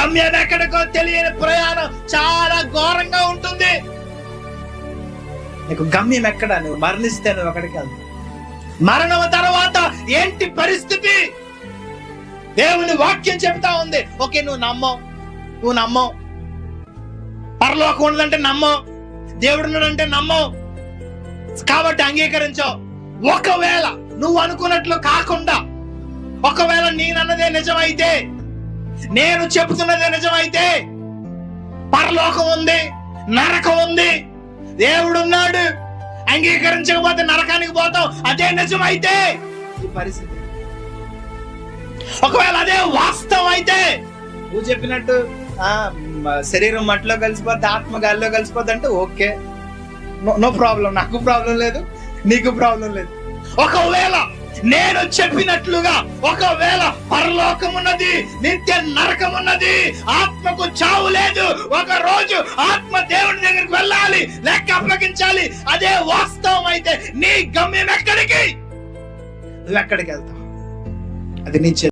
గమ్యం ఎక్కడికో తెలియని ప్రయాణం చాలా ఘోరంగా ఉంటుంది. నీకు గమ్యం ఎక్కడ? నువ్వు మరణిస్తే నువ్వు ఎక్కడికి వెళ్తావు? మరణం తర్వాత ఏంటి పరిస్థితి? దేవుని వాక్యం చెప్తా ఉంది. ఓకే, నువ్వు నమ్మవు, పరలోకం ఉండదంటే నమ్మవు, దేవుడు ఉన్నాడంటే నమ్మవు, కాబట్టి అంగీకరించవు. ఒకవేళ నువ్వు అనుకున్నట్లు కాకుండా, ఒకవేళ నేనన్నదే నిజమైతే, నేను చెబుతున్నదే నిజమైతే, పరలోకం ఉంది, నరకం ఉంది, దేవుడున్నాడు, అంగీకరించకపోతే నరకానికి పోతాం, అదే నిజమైతే ఈ పరిస్థితి. ఒకవేళ అదే వాస్తవం అయితే, నువ్వు చెప్పినట్టు శరీరం మట్టిలో కలిసిపోద్ది, ఆత్మ గాలిలో కలిసిపోద్ది అంటే ఓకే, నో ప్రాబ్లం, నాకు ప్రాబ్లం లేదు, నీకు ప్రాబ్లం లేదు. ఒకవేళ నేను చెప్పినట్లుగా, ఒకవేళ పరలోకం ఉన్నది, నిత్య నరకం ఉన్నది, ఆత్మకు చావు లేదు, ఒక రోజు ఆత్మ దేవుని దగ్గరికి వెళ్ళాలి, లెక్క అప్పగించాలి, అదే వాస్తవం అయితే నీ గమ్యం ఎక్కడికి? నువ్వు ఎక్కడికి వెళ్తావు? అది నీ